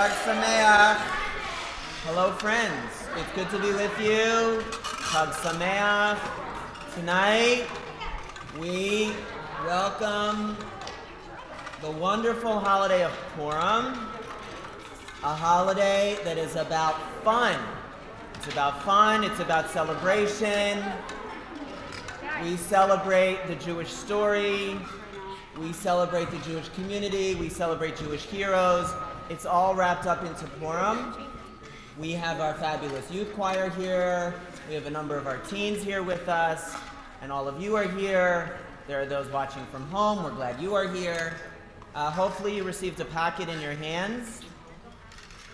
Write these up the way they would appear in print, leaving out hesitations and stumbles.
Chag Sameach. Hello, friends. It's good to be with you. Chag Sameach. Tonight, we welcome the wonderful holiday of Purim, a holiday that is about fun. It's about fun. It's about celebration. We celebrate the Jewish story. We celebrate the Jewish community. We celebrate Jewish heroes. It's all wrapped up into Purim. We have our fabulous youth choir here. We have a number of our teens here with us. And all of you are here. There are those watching from home. We're glad you are here. Hopefully you received a packet in your hands.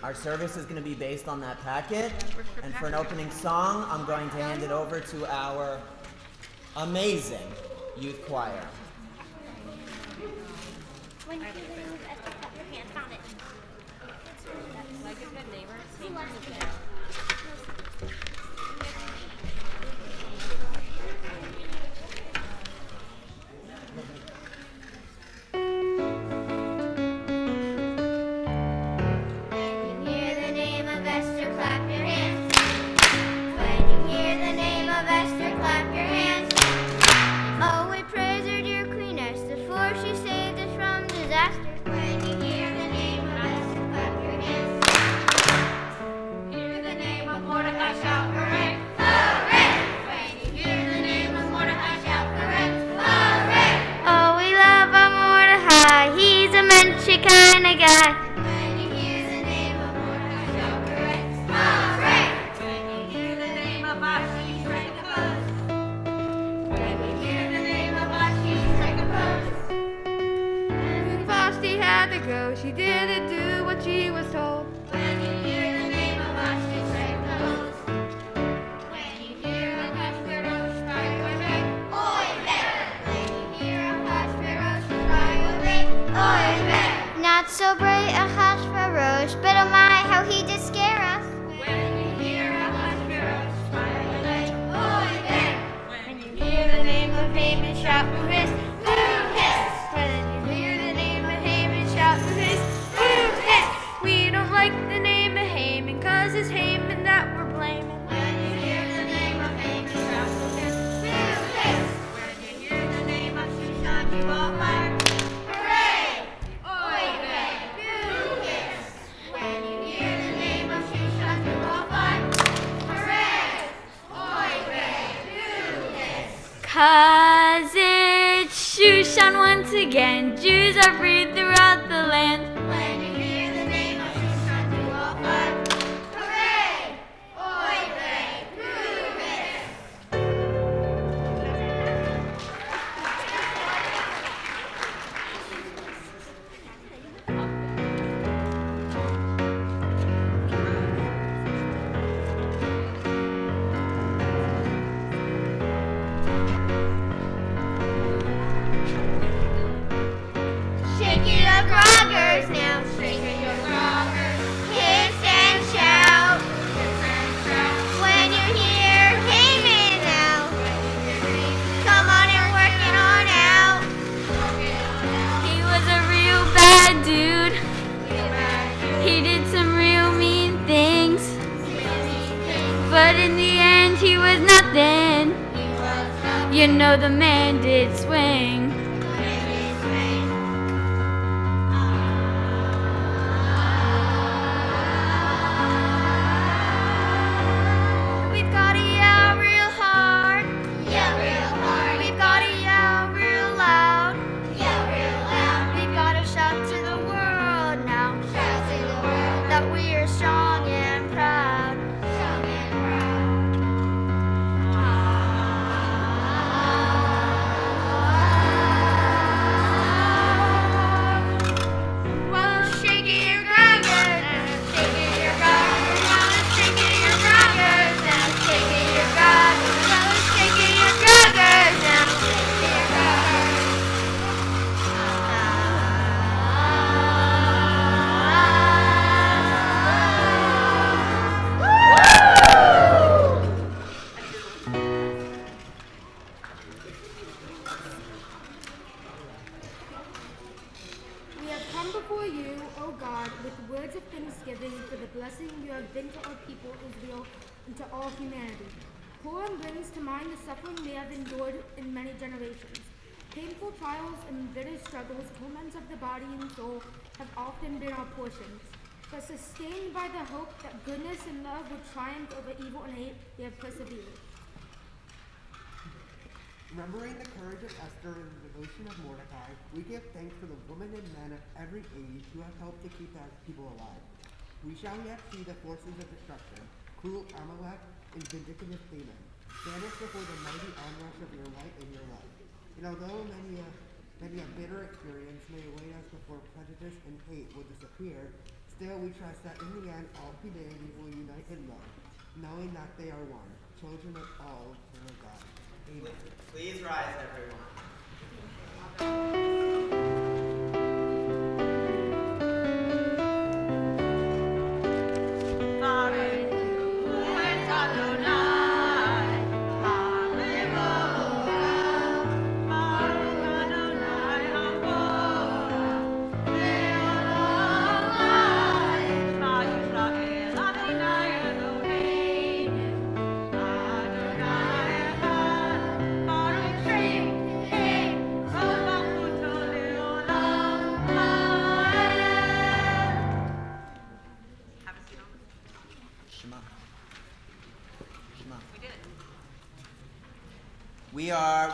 Our service is going to be based on that packet. And for an opening song, I'm going to hand it over to our amazing youth choir. When you move, put your hand on it. Like a good neighbor, kind of guy. When you hear the name of Mordecai, shout correct. Hooray! When you hear the name of Vashti, strike a pose. When you hear the name of Vashti, strike a pose. And Vashti had to go, she didn't do what she was told. When you hear the name of Vashti, strike a pose. When you hear Ahasuerus, cry away. Oy vey! When you hear Ahasuerus, cry away. Oy vey! Not so bright Ahasuerus, but oh my, how he did scare us. When you hear Ahasuerus, smile away, oy vey. When you hear the name of Haman, shout boo hiss, boo hiss. When you hear the name of Haman, shout boo hiss, boo hiss. We don't like the name of Haman, 'cause it's Haman that we're blaming. When you hear the name of Haman, shout boo hiss, boo hiss. When you hear the name of Shushan, you all fire. Cause it's Shushan once again, Jews are freed throughout the land. When you hear the name of Shushan, do all five. Hooray! Oy vey! Boo hiss! Shake it up, groggers now. Shake it, your rockers. Hiss and shout. Hiss and shout. When you hear Haman now. Come on and work it on out. He was a real bad dude. He did some real mean things. But in the end, he was nothing. You know the man did swing. We've got to yell real hard. Yeah, real hard. We've got to yell real loud. Yeah, real loud. We've got to shout to the world now Shout to the world. that we are strong and proud. Strong and proud. O God, with words of thanksgiving for the blessing you have been to our people Israel and to all humanity. Purim brings to mind the suffering they have endured in many generations. Painful trials and bitter struggles, torments of the body and soul, have often been our portions. But sustained by the hope that goodness and love would triumph over evil and hate, they have persevered. Remembering the courage of Esther and the devotion of Mordecai, we give thanks for the women and men of every age who have helped to keep our people alive. We shall yet see the forces of destruction, cruel Amalek and vindictive Haman, vanished before the mighty onrush of your light and your love. And although many a bitter experience may await us before prejudice and hate will disappear, still we trust that in the end all humanity will unite in love, knowing that they are one, children of all eternal God. Amen. Please rise, everyone.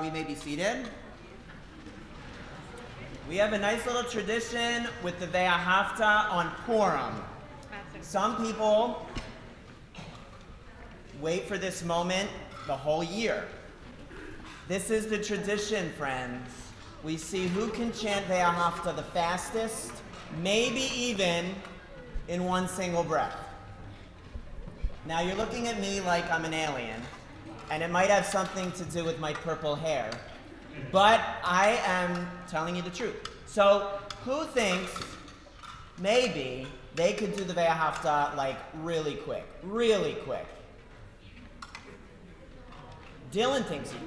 We may be seated. We have a nice little tradition with the Ve'ahavta on Purim. Some people wait for this moment the whole year. This is the tradition, friends. We see who can chant Ve'ahavta the fastest, maybe even in one single breath. Now you're looking at me like I'm an alien, and it might have something to do with my purple hair, but I am telling you the truth. So who thinks maybe they could do the Ve'ahavta like really quick? Dylan thinks he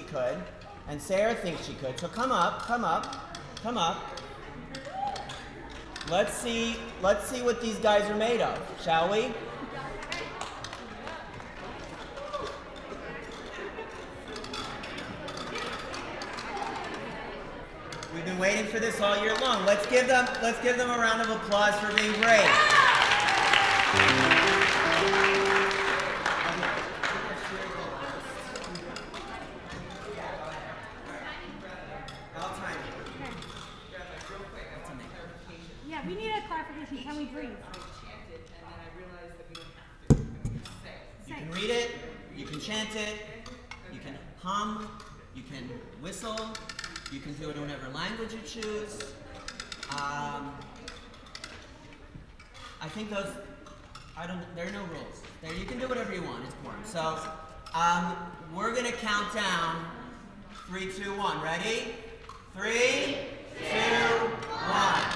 could. And Sarah thinks she could. So come up. Let's see what these guys are made of, shall we? We've been waiting for this all year long. Let's give them a round of applause for being brave. Yeah, we need a clarification. Can we breathe? You can read it, you can chant it, you can hum, you can whistle, you can do it in whatever language you choose. I think there are no rules. You can do whatever you want, it's Purim. So, we're gonna count down 3, 2, 1. Ready? 3, 2, 1.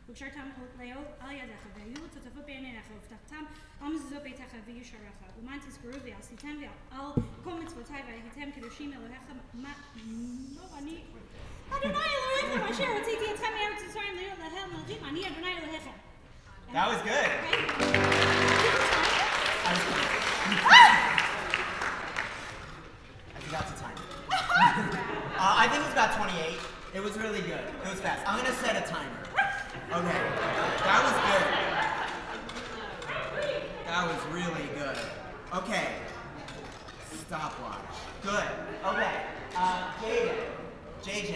וקשרתם על ידיך, והיו צוטפות בעיניך, ובטחתם עמזו ביתך וישערך, ומען תזכרו ועשיתם ועל כל מצוותיי והייתם קדושים אלוהיך, אני אדוני אלוהיכם אשר הוצאתי אתכם מארץ מצרים להיות לאל מלכים, אני אדוני אלוהיכם. That was good. I forgot to time it. I think it was about 28. It was really good. It was fast. I'm going to set a timer. Okay. That was good. That was really good. Okay. Stopwatch. Good. Okay. JJ.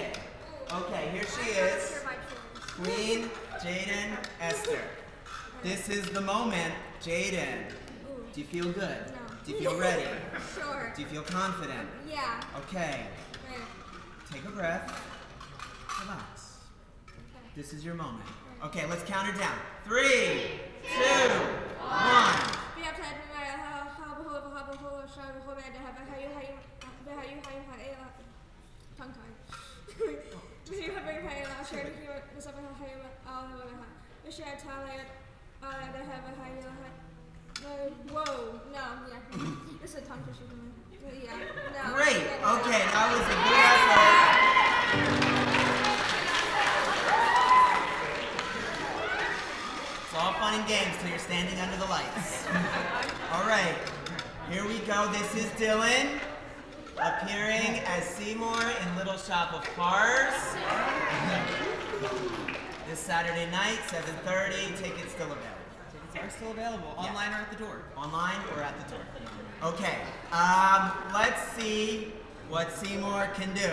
Okay, here she is. Queen Jaden Esther. This is the moment. Jaden, do you feel good? No. Do you feel ready? Sure. Do you feel confident? Yeah. Okay. Right. Take a breath. Relax. This is your moment. Okay, let's count her down. 3, 2, 1. Tongue tied. Whoa, no, yeah. This is a tongue twister for me. Yeah, no. Great. Okay, that was a good effort. It's all fun and games till you're standing under the lights. All right, here we go. This is Dylan appearing as Seymour in Little Shop of Horrors. This Saturday night, 7:30. Tickets still available. Tickets are still available. Online or at the door. Online or at the door. Okay, let's see what Seymour can do.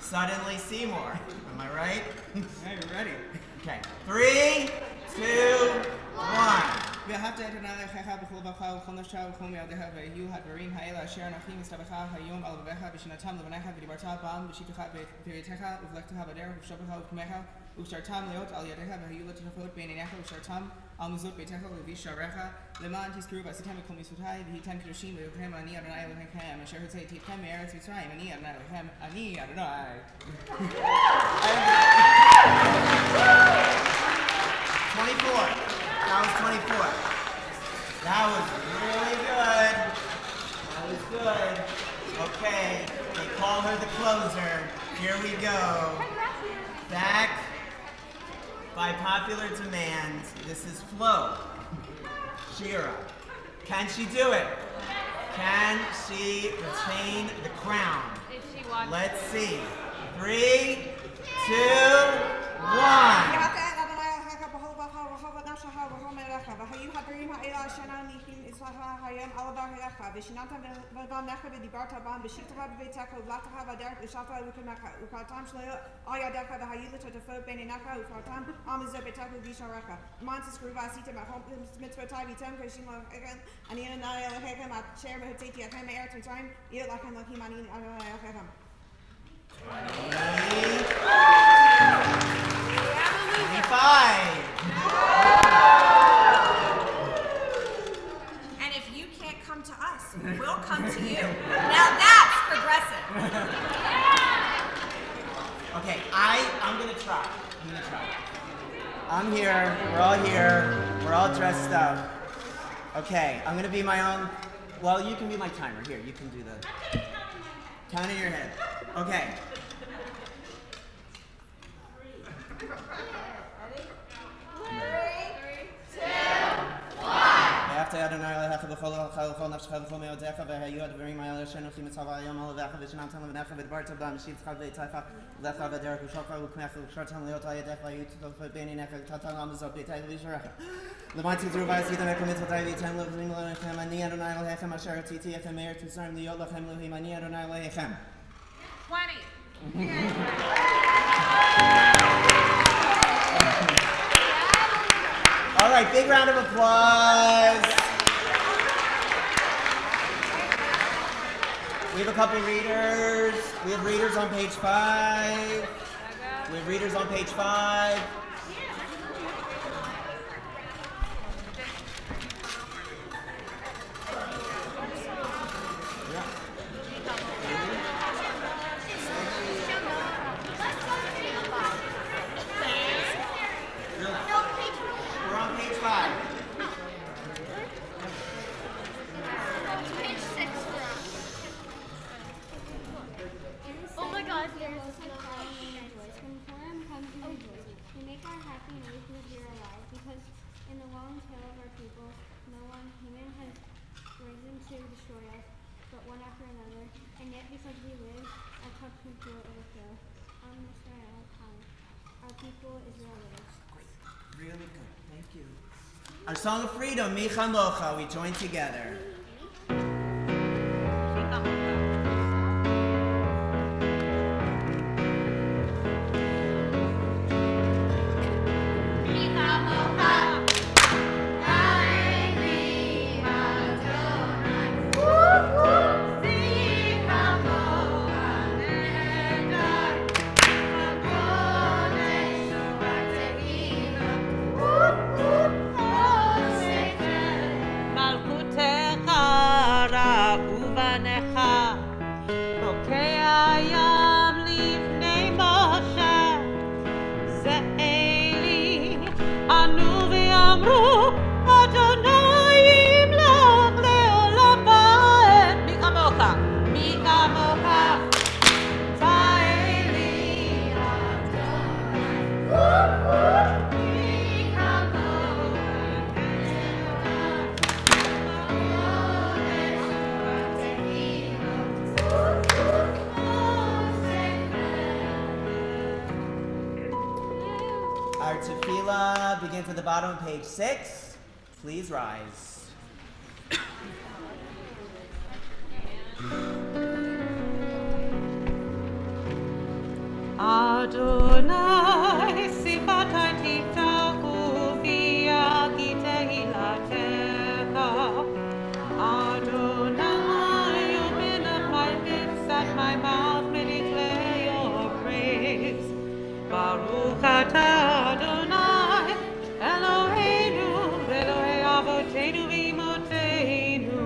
Suddenly Seymour. Am I right? Yeah, you're ready. Okay, 3, 2, 1. והבת אדוני אלוהיך בכל לבבך ובכל נפשך ובכל מאודיך ויהיו הדברים האלה אשר אנוכי מצווך היום על לבביך ושנתם לבניך ודיברת בם בשיטתך ובפרטיך ובלכתך בדרך ובשוכבך ובקומך ושרתם להיות על ידיך והיו לטפות בין עיניך ושרתם על מזוזות ביתך ולוי שעריך למען תזכרו ועשיתם את כל מצוותיי והייתם קדושים לאלוהיכם אני אדוני אלוהיכם אשר הוצאתי אתכם מארץ מצרים אני אדוני אלוהיכם אני אדוני 24. That was 24. That was really good. That was good. Okay, they call her the closer. Here we go. Back by popular demand. This is Flo. Shira. Can she do it? Can she retain the crown? Let's see. 3, 2, 1. והיו הדברים האלה אשר אנוכי מצווך היום על לבביך ושנתם לבניך ודיברת בם בשבתך בביתך ובלכתך בדרך ושבת ובקומך וקראתם שלא על ידיך והיו לטוטפות בין עיניך ופרטם על מזוזות ביתך ובשעריך למען תזכרו ועשיתם את כל מצוותיי והייתם קדושים לאלוהיכם אני אדוני אלוהיכם אשר הוצאתי אתכם מארץ מצרים יהיה לכם אלוהים אני אדוני אלוהיכם. 25. And if you can't come to us, we'll come to you. Now that's progressive. Okay, I'm gonna try. I'm here. We're all here. We're all dressed up. Okay, I'm gonna be my own. Well, you can be my timer. Here, you can do the count in your head. Okay. ואהבת אדוני אלוהיך בכל לבבך ובכל נפשך ובכל מאודיך והיו הדברים האלה אשר אנוכי מצווך היום על לבביך ושנתם לבניך ודיברת בם בשבתך בביתך ובלכתך בדרך ושוכבך ובקומך וקשרתם להיות על ידיך והיו לטפות בין עיניך וקטעתם על מזוזות ביתך ובשעריך למען תזכרו ועשיתם את כל מצוותיי והייתם לאלוהים אלוהיכם אני אדוני אלוהיכם אשר הוצאתי אתכם מארץ מצרים להיות לכם אלוהים אני אדוני אלוהיכם. 20. All right, big round of applause. We have a couple readers. We have readers on page 5. We have readers on page 5. We're on page 5. Page 6 for us. Oh my God. When Purim comes, we rejoice. We make our happy noise because we are alive. Because in the long tale of our people, no one human has risen to destroy us, but one after another. And yet, because we live, our cup will overflow. On this day of time, our people Israel lives. Really good. Thank you. Our song of freedom, Michan Locha, we join together. מלכותך tefillah begins at the bottom of page 6. Please rise. Adonai sifatai tiftachu v'yagite ilatecha. Adonai, open up my lips that my mouth may declare your praise. Baruch atah Adonai, Eloheinu, Elohei Avotenu v'Imotenu,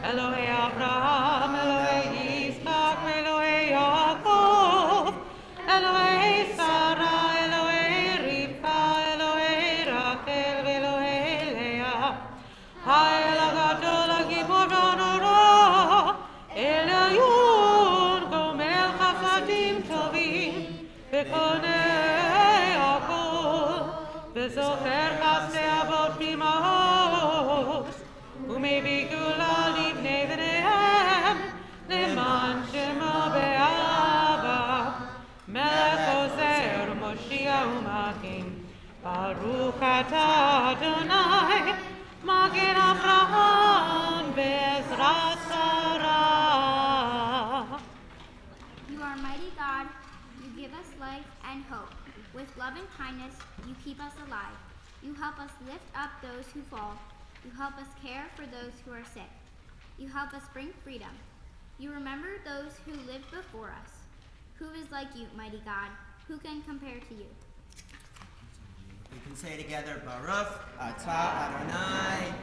Elohei Avraham, Elohei Yitzchak, Elohei Yaakov, Elohei Sarah, Elohei Rivka, Elohei Rachel, Elohei Leah, Ha'el HaGadol HaGibor HaNorah, Elion Gomel Chasadim Tovim, Bekonei Akol, Bezocher Chasdei Avot B'Imahot, Umevi Gula Livnei B'neihem, Leman Shemo Be'ava, Melech Ozer Moshiach U'Magen, Baruch atah Adonai, Magen Avraham Be'ezrat Sarah. You are mighty God. You give us life and hope. With love and kindness, you keep us alive. You help us lift up those who fall. You help us care for those who are sick. You help us bring freedom. You remember those who lived before us. Who is like you, mighty God? Who can compare to you? We can say together, Baruch atah Adonai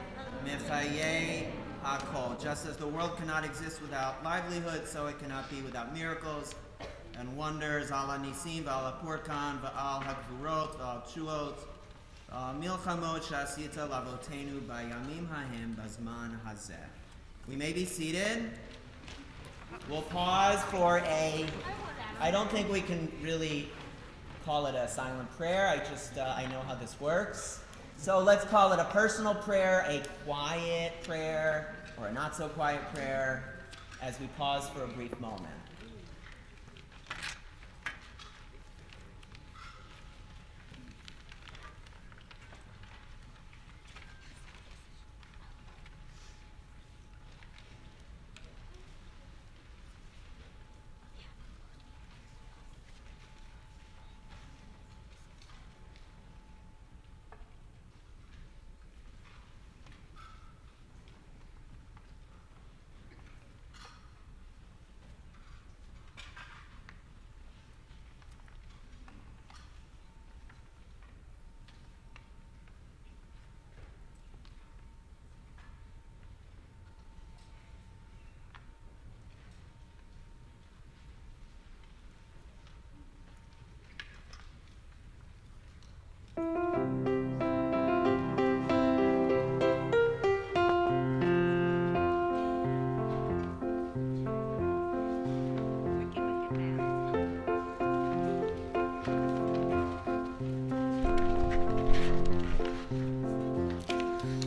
Mechayei HaKol. Just as the world cannot exist without livelihood, so it cannot be without miracles and wonders. Ala nisim v'ala purkan v'al hagvurot v'al tshuot v'al milchamot shasita lavotenu bayamim hahem bazman hazeh. We may be seated. We'll pause for I don't think we can really call it a silent prayer. I know how this works. So let's call it a personal prayer, a quiet prayer, or a not so quiet prayer as we pause for a brief moment.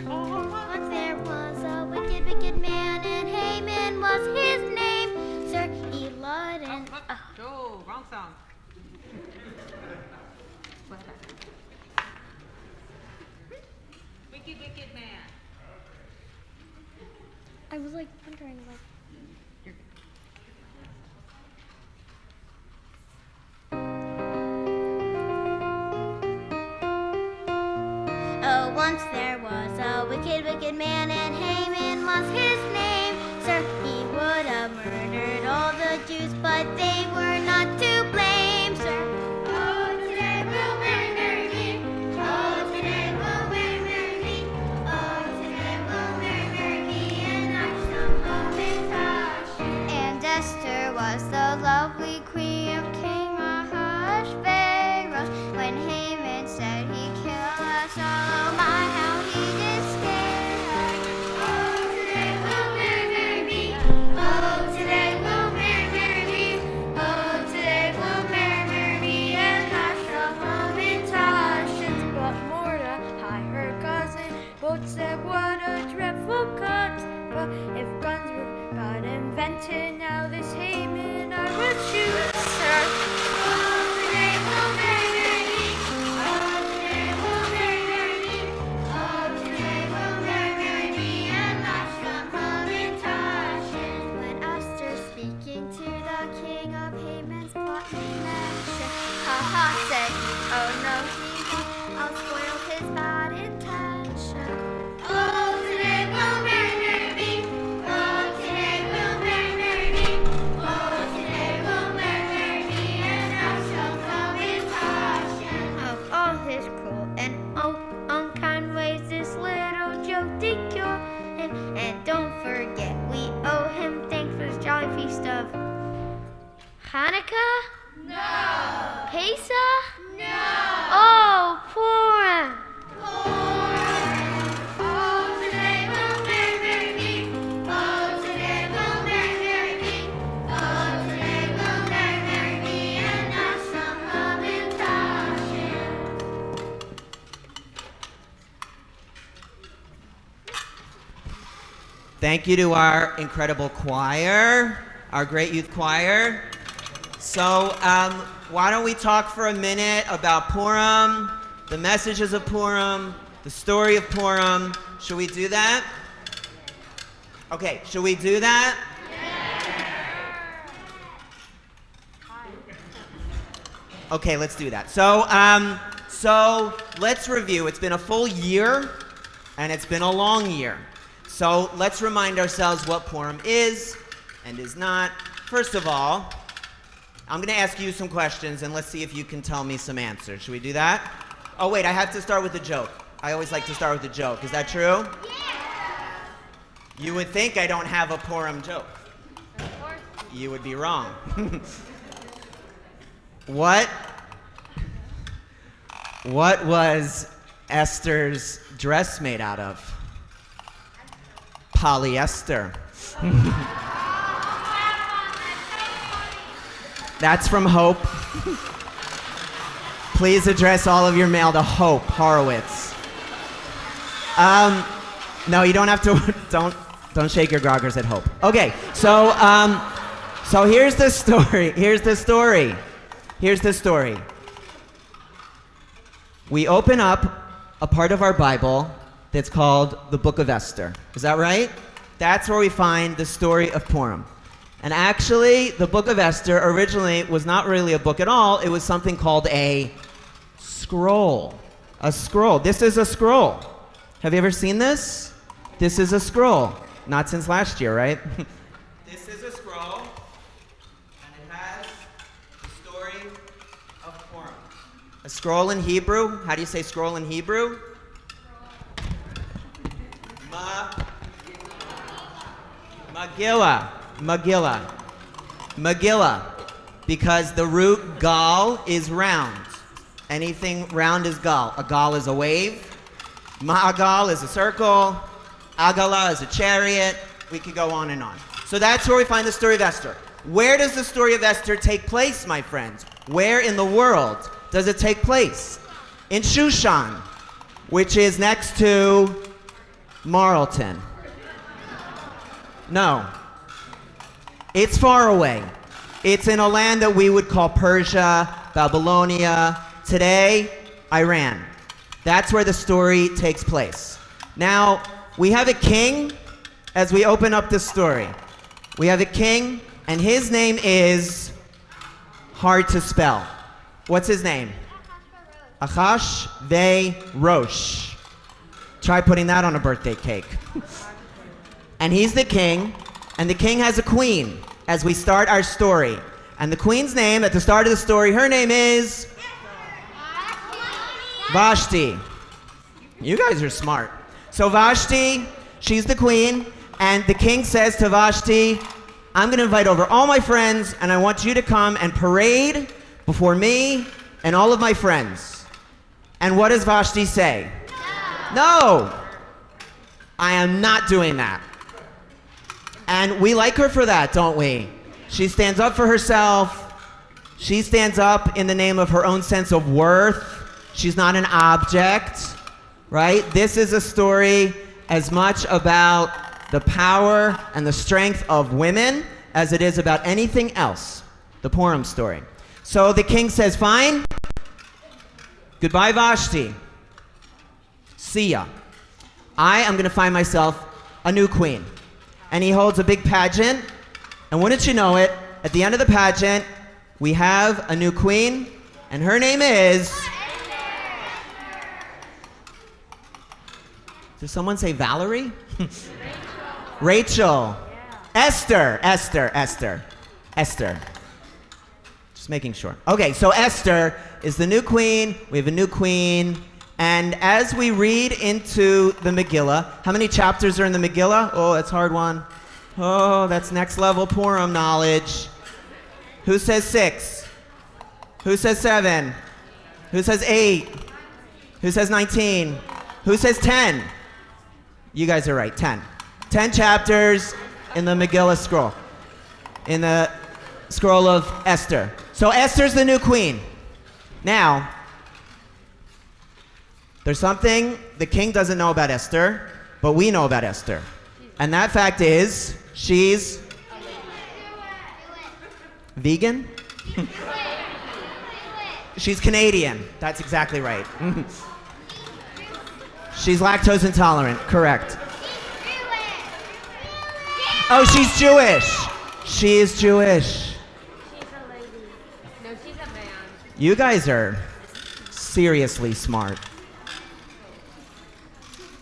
Once there was a wicked, wicked man, and Haman was his name. Sir, he lied and Oh, wrong song. Wicked, wicked man. I was like wondering, like. Oh, once there was a wicked, wicked man, and Haman was his name. Sir, he would have murdered all the Jews, but they were not to blame, sir. Oh, today we'll marry me. Oh, today we'll marry me. Oh, today we'll marry me, and I shall love and touch. And Esther was the lovely queen of King Ahasuerus. When Haman said he killed us all, oh my, how he did scare her. Oh, today we'll marry me. Oh, today we'll marry me. Oh, today we'll marry me, and I shall love and touch. But Mordecai, her cousin, both said, what a dreadful cut. But if guns were not invented, now this Haman I would shoot, sir. Oh, today we'll marry me. Oh, And don't forget, we owe him thanks for this jolly feast of Hanukkah? No. Pesach? No. Oh, Purim. Oh, today will Mary, Mary be. Oh, today will Mary, Mary be. Oh, today will Mary, Mary be. And that's from Hamantashen. Thank you to our incredible choir, our great youth choir. So why don't we talk for a minute about Purim, the messages of Purim, the story of Purim. Should we do that? Okay, should we do that? Okay, let's do that. So let's review. It's been a full year, and it's been a long year. So let's remind ourselves what Purim is and is not. First of all, I'm going to ask you some questions, and let's see if you can tell me some answers. Should we do that? Oh, wait, I have to start with a joke. I always like to start with a joke. Is that true? You would think I don't have a Purim joke. You would be wrong. What was Esther's dress made out of? Polyester. That's from Hope. Please address all of your mail to Hope Horowitz. No, you don't have to. Don't shake your groggers at Hope. Okay, so here's the story. Here's the story. We open up a part of our Bible that's called the Book of Esther. Is that right? That's where we find the story of Purim. And actually, the Book of Esther originally was not really a book at all. It was something called a scroll. A scroll. This is a scroll. Have you ever seen this? This is a scroll. Not since last year, right? This is a scroll, and it has the story of Purim. A scroll in Hebrew. How do you say scroll in Hebrew? Megillah. Because the root gal is round. Anything round is gal. A gal is a wave. Ma'agal is a circle. Agala is a chariot. We could go on and on. So that's where we find the story of Esther. Where does the story of Esther take place, my friends? Where in the world does it take place? In Shushan, which is next to Marlton. No. It's far away. It's in a land that we would call Persia, Babylonia, today, Iran. That's where the story takes place. Now, we have a king as we open up this story. We have a king, and his name is hard to spell. What's his name? Achashverosh. Try putting that on a birthday cake. And he's the king, and the king has a queen as we start our story. And the queen's name at the start of the story, her name is Vashti. You guys are smart. So Vashti, she's the queen, and the king says to Vashti, I'm going to invite over all my friends, and I want you to come and parade before me and all of my friends. And what does Vashti say? No. I am not doing that. And we like her for that, don't we? She stands up for herself. She stands up in the name of her own sense of worth. She's not an object, right? This is a story as much about the power and the strength of women as it is about anything else, the Purim story. So the king says, fine. Goodbye, Vashti. See ya. I am going to find myself a new queen. And he holds a big pageant. And wouldn't you know it, at the end of the pageant, we have a new queen. And her name is... Did someone say Valerie? Rachel. Esther. Just making sure. Okay, so Esther is the new queen. We have a new queen. And as we read into the Megillah, how many chapters are in the Megillah? Oh, that's a hard one. Oh, that's next level Purim knowledge. Who says 6? Who says 7? Who says 8? Who says 19? Who says 10? You guys are right, 10. 10 chapters in the Megillah scroll. In the scroll of Esther. So Esther's the new queen. Now, there's something the king doesn't know about Esther, but we know about Esther. And that fact is, she's vegan? She's Canadian. That's exactly right. She's lactose intolerant. Correct. Oh, she's Jewish. She is Jewish. She's a lady. No, she's a man. You guys are seriously smart.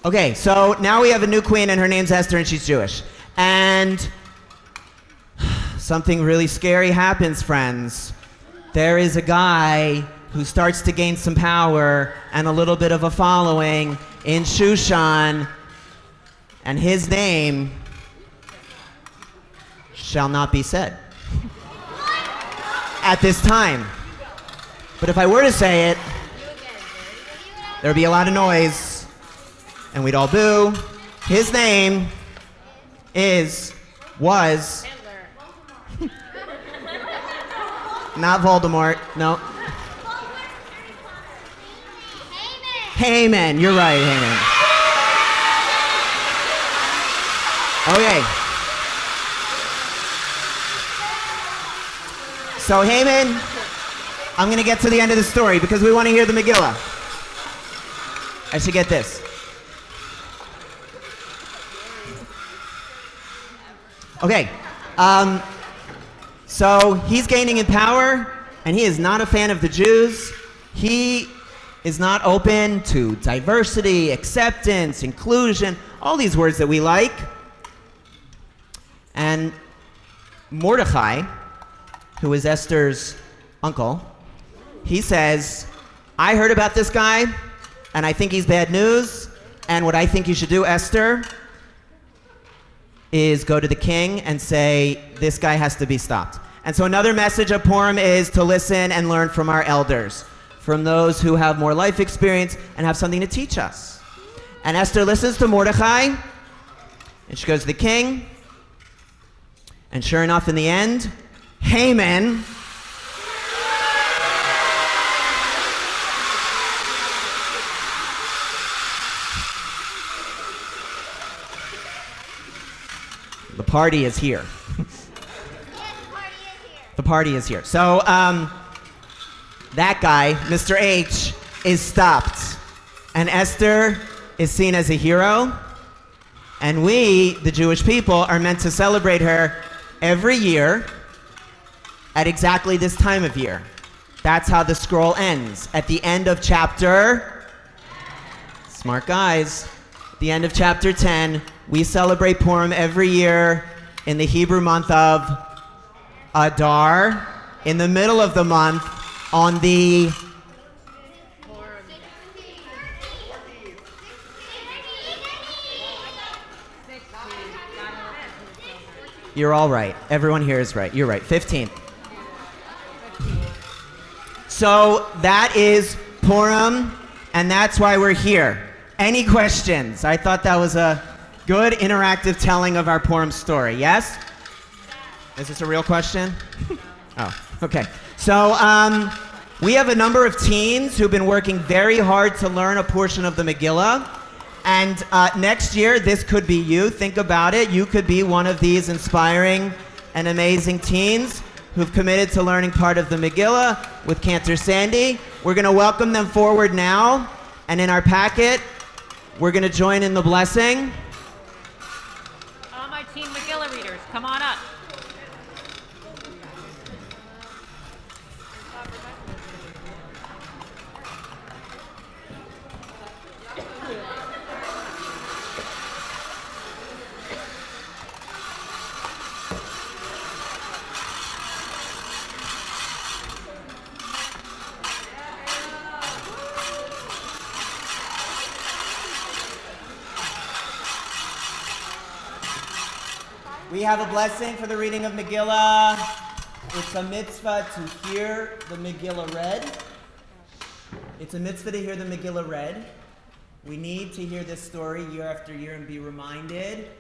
Okay, so now we have a new queen, and her name's Esther, and she's Jewish. And something really scary happens, friends. There is a guy who starts to gain some power and a little bit of a following in Shushan, and his name shall not be said at this time. But if I were to say it, there would be a lot of noise, and we'd all boo. His name was not Voldemort, no. Haman, you're right, Haman. Okay. So Haman, I'm gonna get to the end of the story because we want to hear the Megillah. I should get this. Okay, so he's gaining in power, and he is not a fan of the Jews. He is not open to diversity, acceptance, inclusion, all these words that we like. And Mordecai, who is Esther's uncle, he says, I heard about this guy, and I think he's bad news, and what I think you should do, Esther, is go to the king and say, this guy has to be stopped. And so another message of Purim is to listen and learn from our elders, from those who have more life experience and have something to teach us. And Esther listens to Mordecai, and she goes to the king, and sure enough, in the end, Haman the party is here. The party is here. So, that guy, Mr. H, is stopped. And Esther is seen as a hero. And we, the Jewish people, are meant to celebrate her every year at exactly this time of year. That's how the scroll ends. At the end of chapter, smart guys, the end of chapter 10, we celebrate Purim every year in the Hebrew month of Adar, in the middle of the month, on the You're all right. Everyone here is right. You're right. 15th. So that is Purim, and that's why we're here. Any questions? I thought that was a good interactive telling of our Purim story. Yes? Is this a real question? Oh, okay. So we have a number of teens who've been working very hard to learn a portion of the Megillah. And next year, this could be you. Think about it. You could be one of these inspiring and amazing teens who've committed to learning part of the Megillah with Cantor Sandy. We're going to welcome them forward now. And in our packet, we're going to join in the blessing. All my teen Megillah readers, come on up. We have a blessing for the reading of Megillah. It's a mitzvah to hear the Megillah read. It's a mitzvah to hear the Megillah read. We need to hear this story year after year and be reminded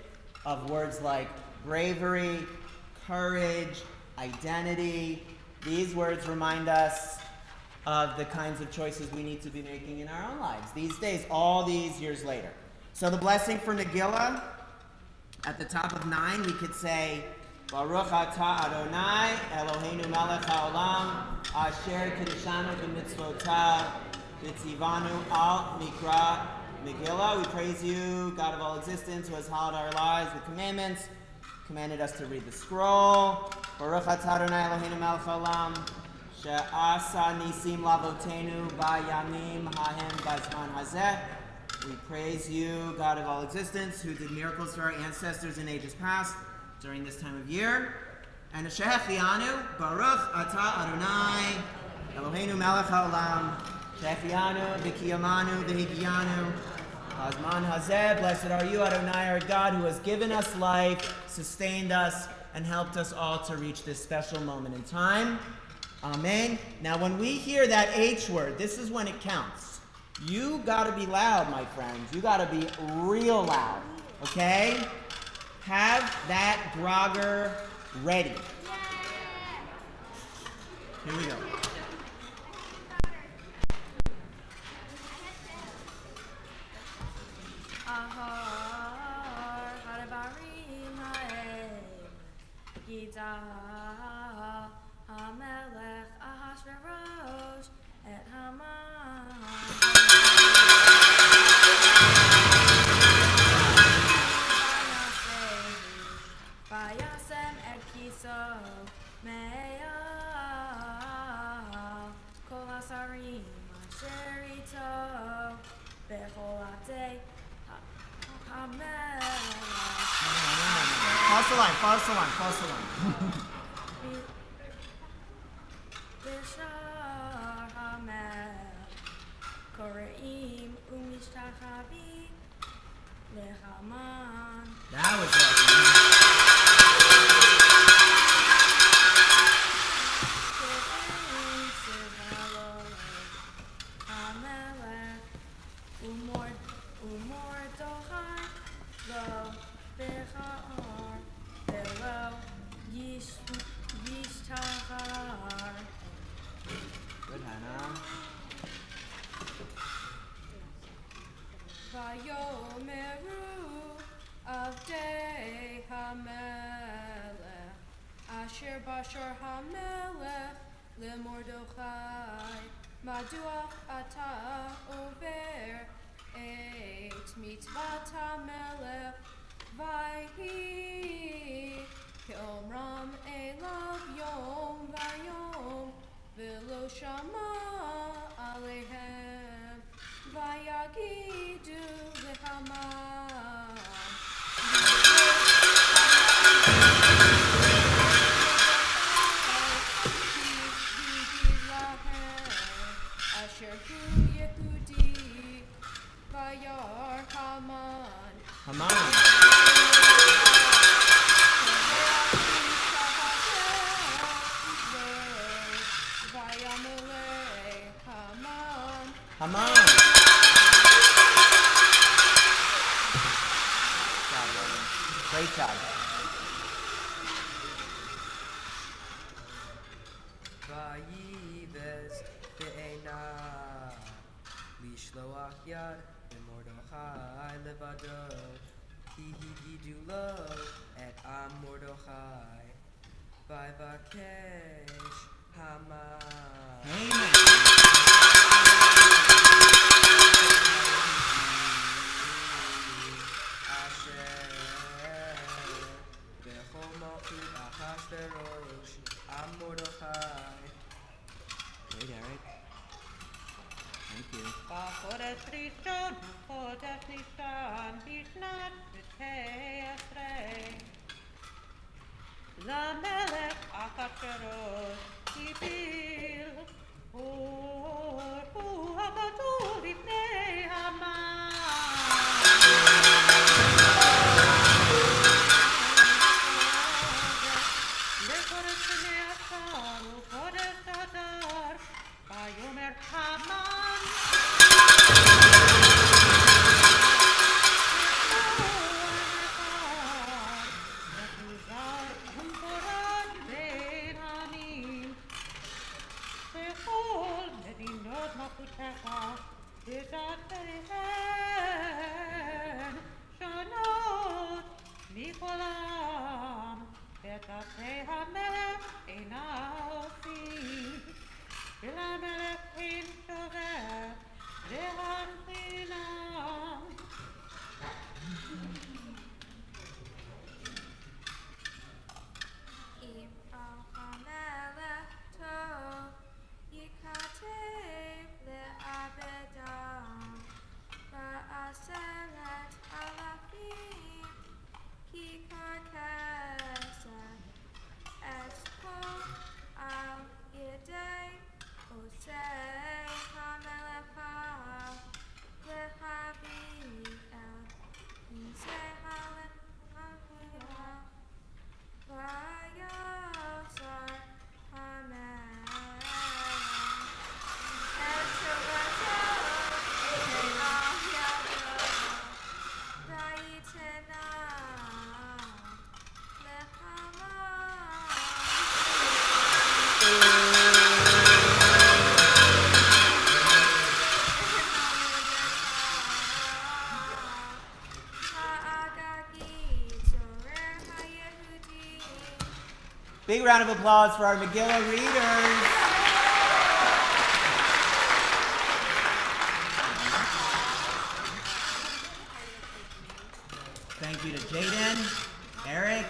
of words like bravery, courage, identity. These words remind us of the kinds of choices we need to be making in our own lives these days, all these years later. So the blessing for Megillah, at the top of 9, we could say, Baruch atah Adonai, Eloheinu melech haolam, asher kiddushanu b'mitzvotav, v'tzivanu al mikra Megillah. We praise you, God of all existence, who has hallowed our lives with commandments, commanded us to read the scroll. Baruch atah Adonai, Eloheinu melech haolam, she'asa nisim lavotenu b'yamim hahem b'zman hazeh. We praise you, God of all existence, who did miracles for our ancestors in ages past during this time of year. And Shehechianu, Baruch atah Adonai, Eloheinu melech haolam, Shehechianu, v'kiyamanu, v'higianu, Hazman hazeh. Blessed are you, Adonai, our God, who has given us life, sustained us, and helped us all to reach this special moment in time. Amen. Now, when we hear that H word, this is when it counts. You gotta be loud, my friends. You gotta be real loud, okay? Have that grogger ready. Here we go. Ahar harabarim ha'el Gida hamelech Ahashverosh et Haman Vayasem et kiso me'al kol hasarim asher ito bechol atei hamelech. Pause the line. Bishar hamelech koreim umishtachavim lehaman. That was awesome. Good, Hannah. Vayomeru avdei hamelech asher bashar hamelech lemordochai madua ata over et mitzvat hamelech vayhi keomram elav yom vayom velo shama alehem vayagidu lehamam asher hu Yehudi vayar Haman. Haman. Great job. Vayives be'ena lishloach yad Mordechai levado ki higidu lo et am Mordechai vayivakesh Haman. Amen. Great, Eric. Thank you. Chodesh Rishon, Chodesh Nissan, Bishnat B'Tei Esrei. Lamelech Achashverosh Hipil, Hu Hagatul Lifnei Haman. Big round of applause for our Megillah readers. Thank you to Jaden, Eric,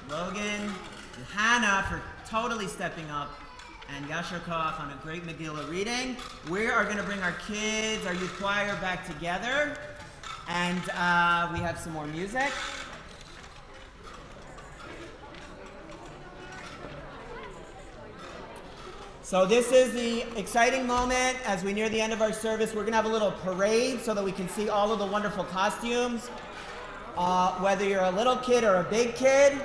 Logan, and Hannah for totally stepping up, and Yasher Koach on a great Megillah reading. We are going to bring our kids, our youth choir back together, and we have some more music. So this is the exciting moment as we near the end of our service. We're going to have a little parade so that we can see all of the wonderful costumes. Whether you're a little kid or a big kid,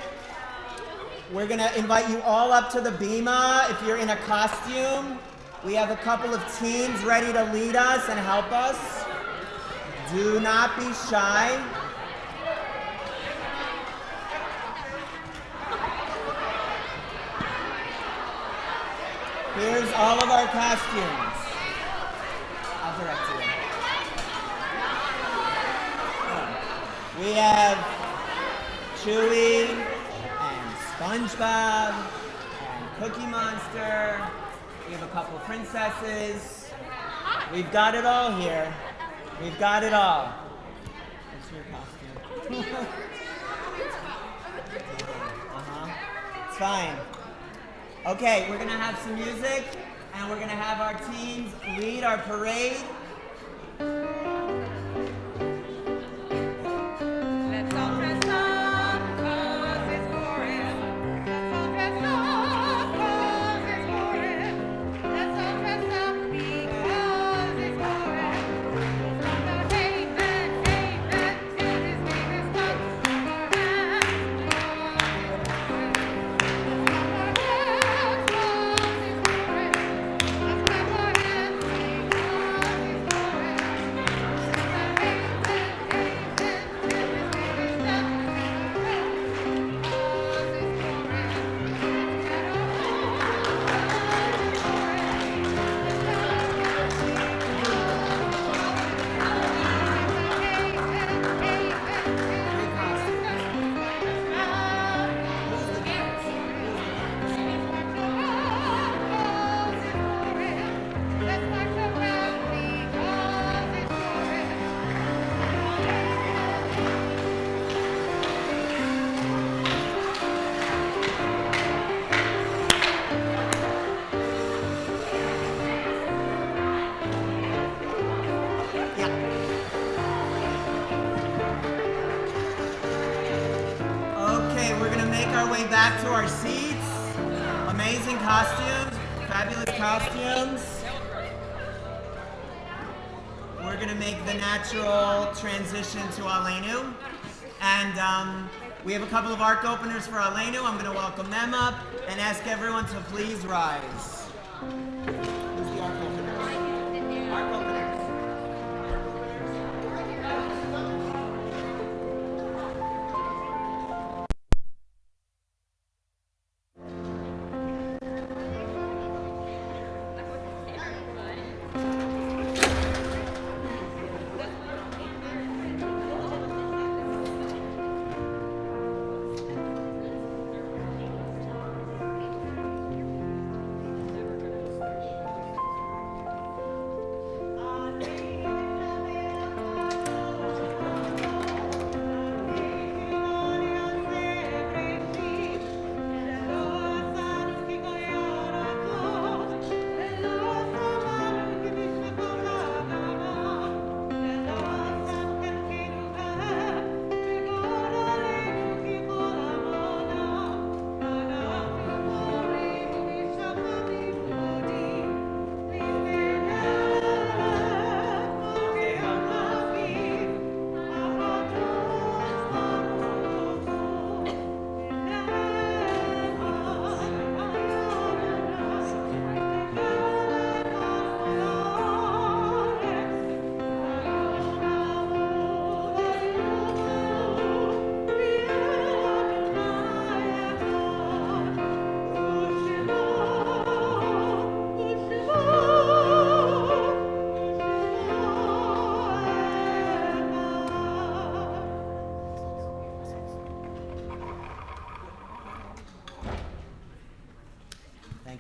we're going to invite you all up to the bima. If you're in a costume, we have a couple of teams ready to lead us and help us. Do not be shy. Here's all of our costumes. I'll direct you. We have Chewie and SpongeBob and Cookie Monster. We have a couple princesses. We've got it all here. We've got it all. What's your costume? It's fine. Okay, we're going to have some music, and we're going to have our teams lead our parade. Let's all dress up, 'cause it's Purim. Let's all dress up, 'cause it's Purim. Let's all dress up because it's Purim. From the haven to his name is come. From our hands, 'cause it's Purim. Back to our seats. Amazing costumes, fabulous costumes. We're going to make the natural transition to Aleinu. And we have a couple of ark openers for Aleinu. I'm going to welcome them up and ask everyone to please rise. Who's the ark openers? Ark openers.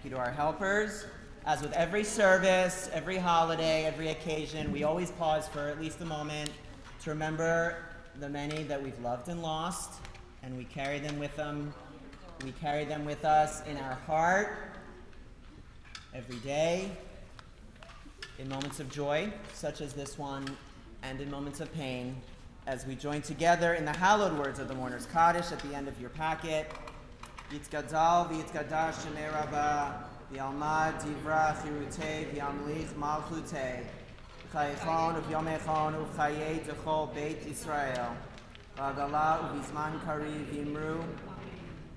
you to our helpers. As with every service, every holiday, every occasion, we always pause for at least a moment to remember the many that we've loved and lost, and we carry them with them. We carry them with us in our heart every day, in moments of joy, such as this one, and in moments of pain, as we join together in the hallowed words of the Mourner's Kaddish at the end of your packet. Yitzgadal v'yitzgadash shemei Rabbah, v'yalmad divra chirutei v'yamlich malchutei, v'chayechon uv'yomechon uv'chayei d'chol beit Yisrael, v'agala uv'izman kari v'imru,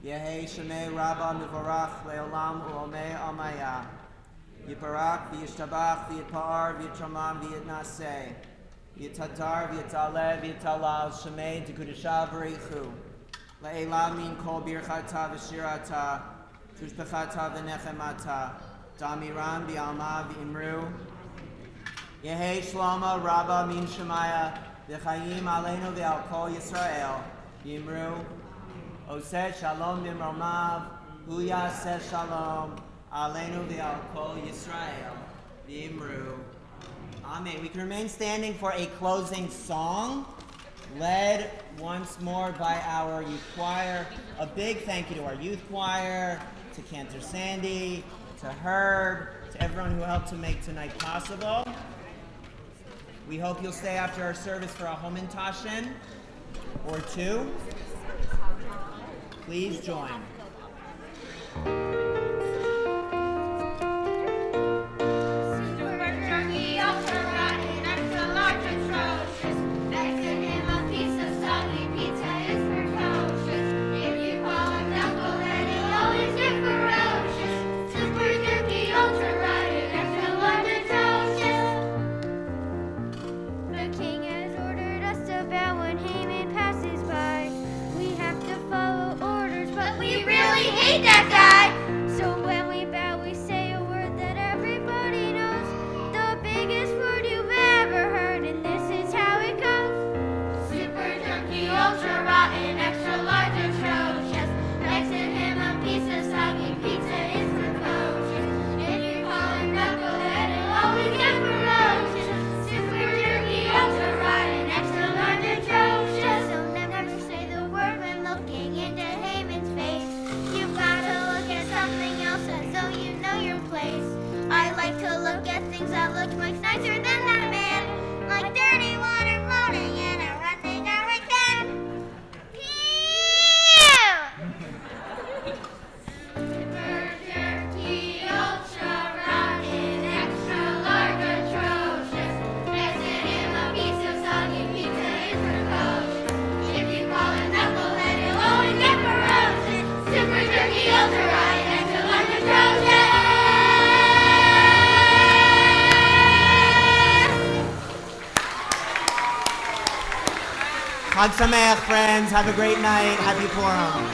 Yehei shemei Rabbah mivorach le'olam u'omei amaya, Yiparak v'yishtabach v'yitpa'ar v'yitramam v'yitnaseh, V'yitadar v'yitaleh v'yitalal shemei d'kudusha v'reichu, Le'ela min kol birchata v'shirata, Tushbechata v'nechemata, Damiran v'yalma v'imru, Yehei Shlomo Rabba min Shemaya, V'chayim aleinu v'al kol Yisrael, v'imru, Oseh shalom b'mromav, Hu yaseh shalom, aleinu v'al kol Yisrael, v'imru. Amen. We can remain standing for a closing song, led once more by our youth choir. A big thank you to our youth choir, to Cantor Sandy, to Herb, to everyone who helped to make tonight possible. We hope you'll stay after our service for a Homintashen or two. Please join. Chag Sameach, friends. Have a great night. Happy Purim.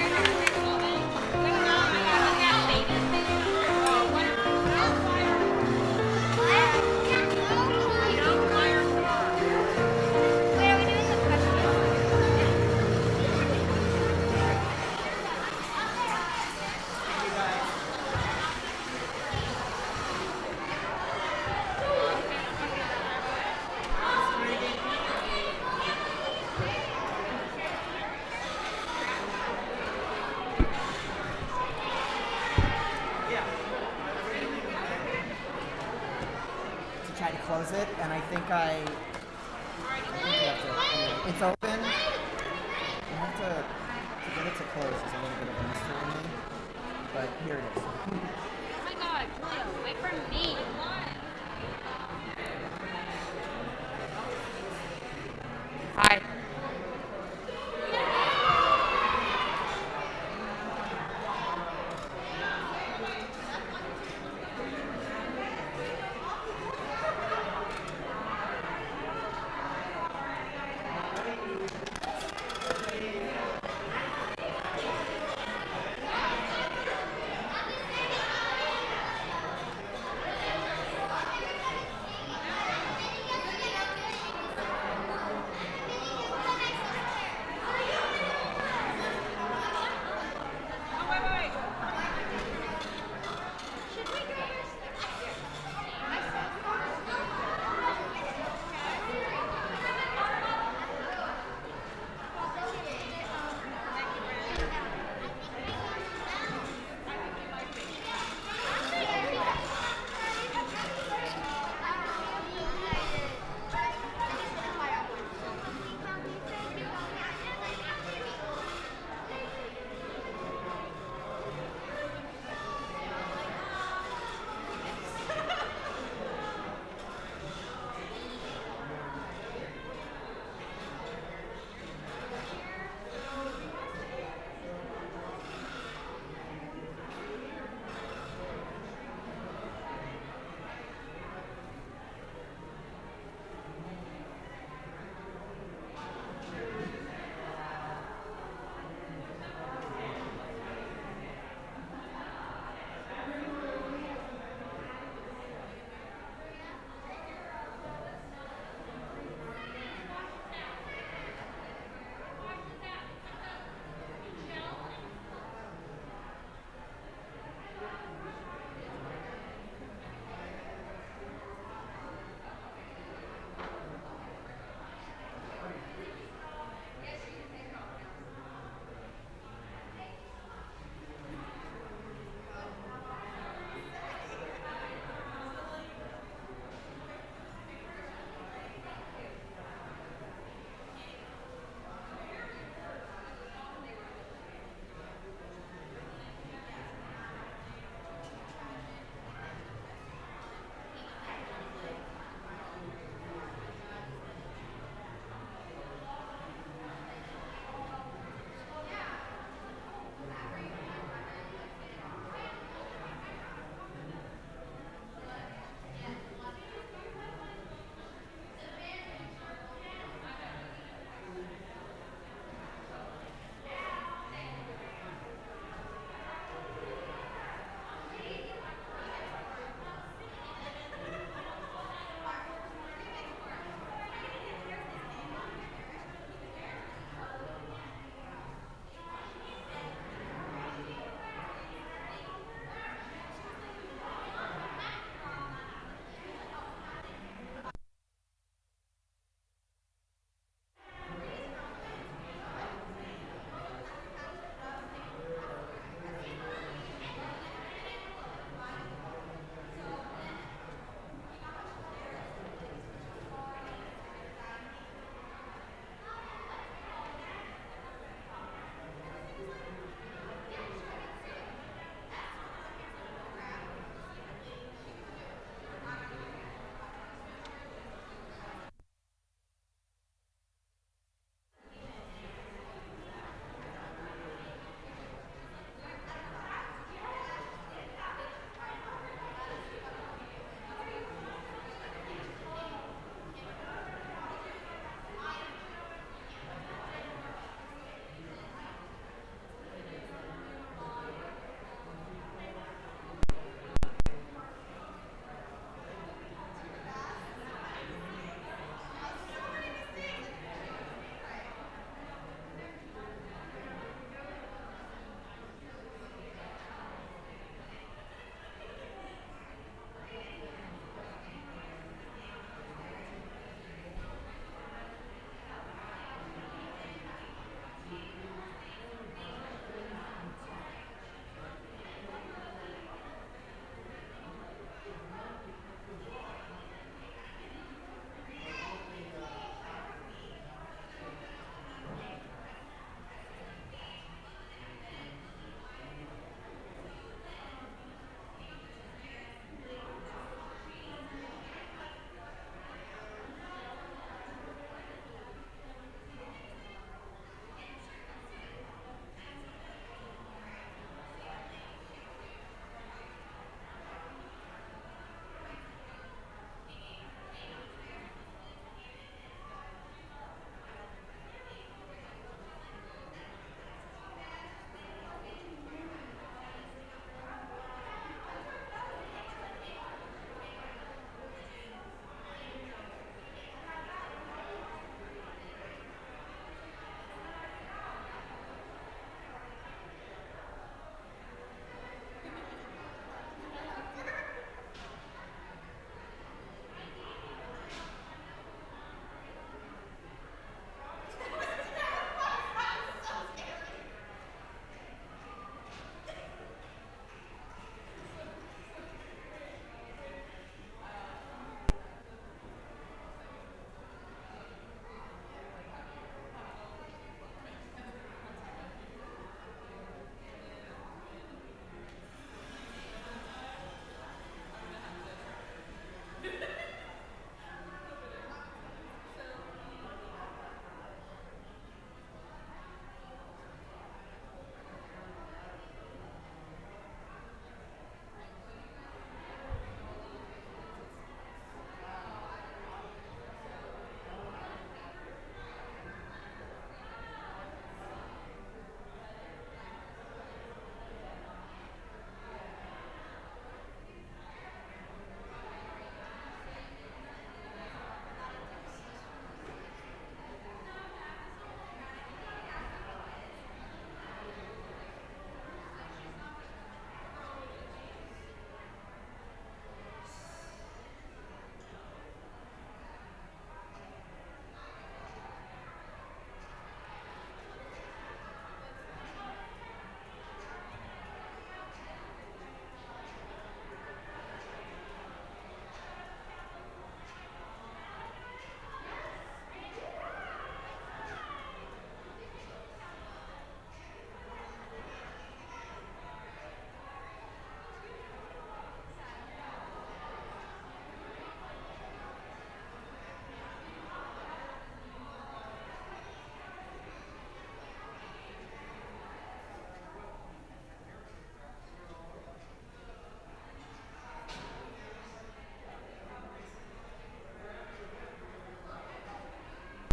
Try to close it, and I think it's open. I have to get it to close is a little bit of a mystery to me, but here it is. Oh my God, Julio, wait for me. Hi.